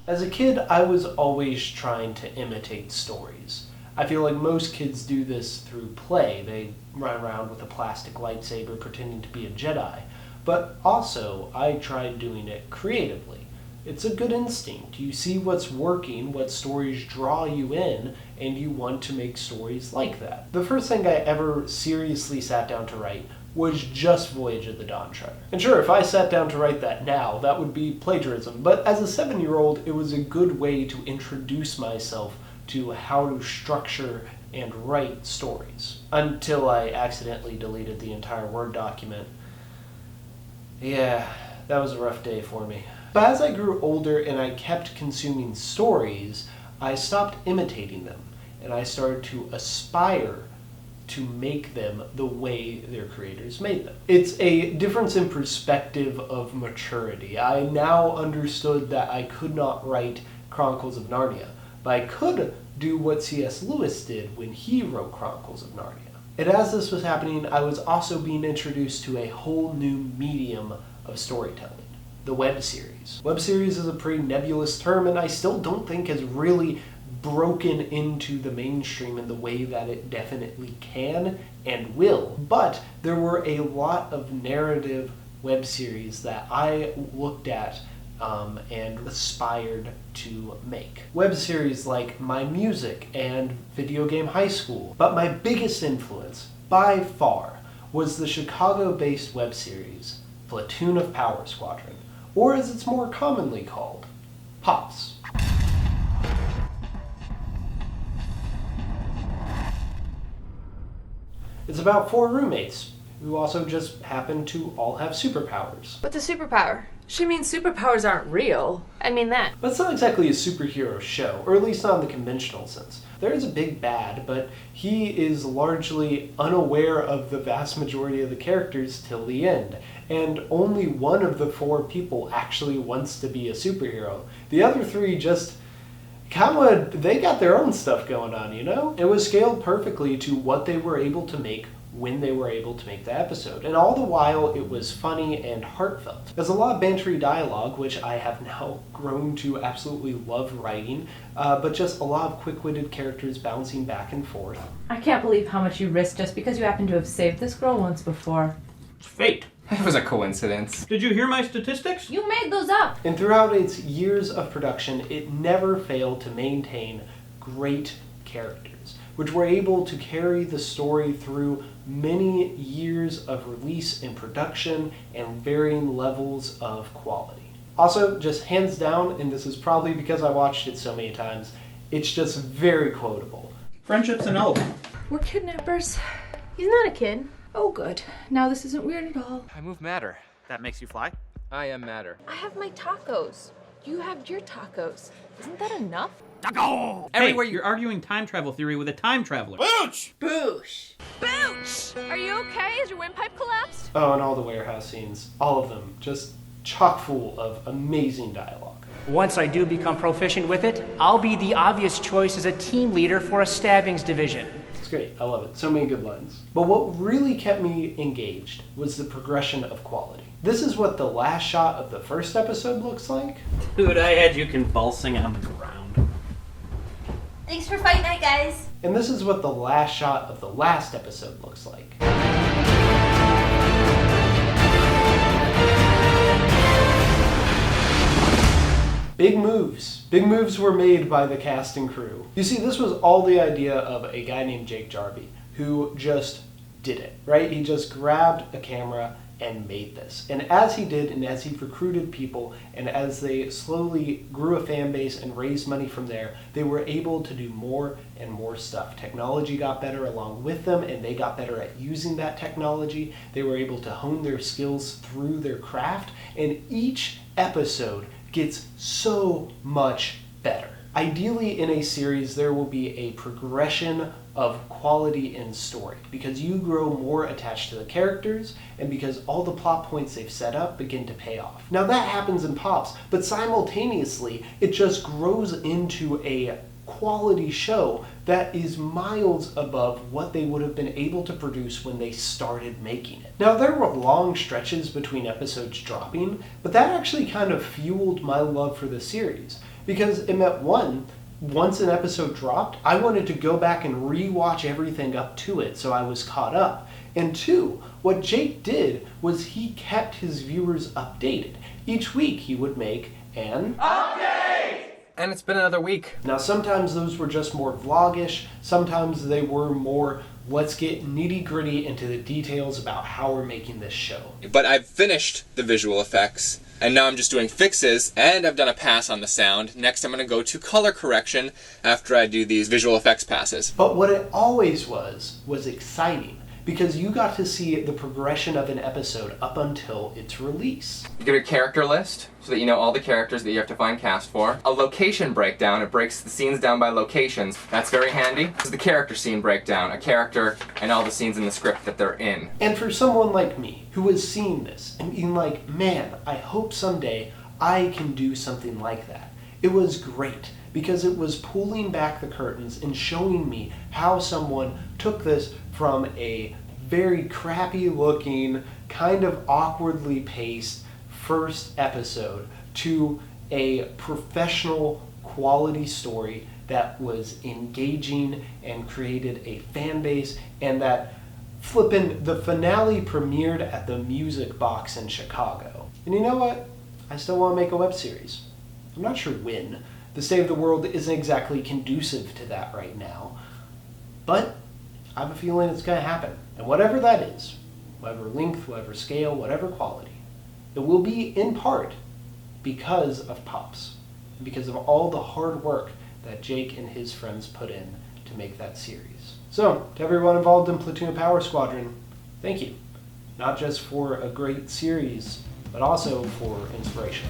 As a kid, I was always trying to imitate stories. I feel like most kids do this through play. They run around with a plastic lightsaber pretending to be a Jedi. But also, I tried doing it creatively. It's a good instinct. You see what's working, what stories draw you in, and you want to make stories like that. The first thing I ever seriously sat down to write was just Voyage of the Dawn Treader. And sure, if I sat down to write that now, that would be plagiarism, but as a 7-year-old, it was a good way to introduce myself to how to structure and write stories. Until I accidentally deleted the entire Word document. Yeah, that was a rough day for me. But as I grew older and I kept consuming stories, I stopped imitating them, and I started to aspire to make them the way their creators made them. It's a difference in perspective of maturity. I now understood that I could not write Chronicles of Narnia, but I could do what C.S. Lewis did when he wrote Chronicles of Narnia. And as this was happening, I was also being introduced to a whole new medium of storytelling. The web series. Web series is a pretty nebulous term, and I still don't think has really broken into the mainstream in the way that it definitely can and will. But there were a lot of narrative web series that I looked at and aspired to make. Web series like My Music and Video Game High School. But my biggest influence, by far, was the Chicago-based web series Platoon of Power Squadron, or as it's more commonly called, POPS. It's about 4 roommates who also just happen to all have superpowers. What's a superpower? She means superpowers aren't real. I mean that. But it's not exactly a superhero show, or at least not in the conventional sense. There is a big bad, but he is largely unaware of the vast majority of the characters till the end. And only one of the 4 people actually wants to be a superhero. The other 3 just they got their own stuff going on, you know? It was scaled perfectly to what they were able to make when they were able to make the episode. And all the while, it was funny and heartfelt. There's a lot of bantery dialogue, which I have now grown to absolutely love writing, but just a lot of quick-witted characters bouncing back and forth. I can't believe how much you risked just because you happen to have saved this girl once before. It's fate. It was a coincidence. Did you hear my statistics? You made those up! And throughout its years of production, it never failed to maintain great characters, which were able to carry the story through many years of release and production and varying levels of quality. Also, just hands down, and this is probably because I watched it so many times, it's just very quotable. Friendship's an oath. We're kidnappers. He's not a kid. Oh good. Now this isn't weird at all. I move matter. That makes you fly? I am matter. I have my tacos. You have your tacos. Isn't that enough? Taco! Everywhere You're arguing time travel theory with a time traveler. Booch! Boosh! Booch! Are you okay? Has your windpipe collapsed? Oh, and all the warehouse scenes, all of them, just chock full of amazing dialogue. Once I do become proficient with it, I'll be the obvious choice as a team leader for a stabbings division. It's great, I love it, so many good lines. But what really kept me engaged was the progression of quality. This is what the last shot of the first episode looks like. Dude, I had you convulsing on the ground. Thanks for fight night, guys. And this is what the last shot of the last episode looks like. Big moves. Big moves were made by the cast and crew. You see, this was all the idea of a guy named Jake Jarvie, who just did it, right? He just grabbed a camera and made this. And as he did, and as he recruited people, and as they slowly grew a fan base and raised money from there, they were able to do more and more stuff. Technology got better along with them, and they got better at using that technology. They were able to hone their skills through their craft, and each episode gets so much better. Ideally, in a series, there will be a progression of quality in story because you grow more attached to the characters and because all the plot points they've set up begin to pay off. Now that happens in Pops, but simultaneously, it just grows into a quality show that is miles above what they would have been able to produce when they started making it. Now, there were long stretches between episodes dropping, but that actually kind of fueled my love for the series because it meant once an episode dropped, I wanted to go back and rewatch everything up to it so I was caught up. And two, what Jake did was he kept his viewers updated. Each week he would make an update! And it's been another week. Now sometimes those were just more vlogish, sometimes they were more let's get nitty gritty into the details about how we're making this show. But I've finished the visual effects, and now I'm just doing fixes, and I've done a pass on the sound. Next I'm going to go to color correction after I do these visual effects passes. But what it always was exciting, because you got to see the progression of an episode up until its release. You get a character list, so that you know all the characters that you have to find cast for. A location breakdown, it breaks the scenes down by locations. That's very handy. This is the character scene breakdown, a character and all the scenes in the script that they're in. And for someone like me, who has seen this and being like, man, I hope someday I can do something like that. It was great, because it was pulling back the curtains and showing me how someone took this from a very crappy looking, kind of awkwardly paced first episode to a professional quality story that was engaging and created a fan base, and that the finale premiered at the Music Box in Chicago. And you know what? I still want to make a web series. I'm not sure when. The state of the world isn't exactly conducive to that right now. But I have a feeling it's going to happen. And whatever that is, whatever length, whatever scale, whatever quality, it will be in part because of Pops. Because of all the hard work that Jake and his friends put in to make that series. So, to everyone involved in Platoon of Power Squadron, thank you. Not just for a great series, but also for inspiration.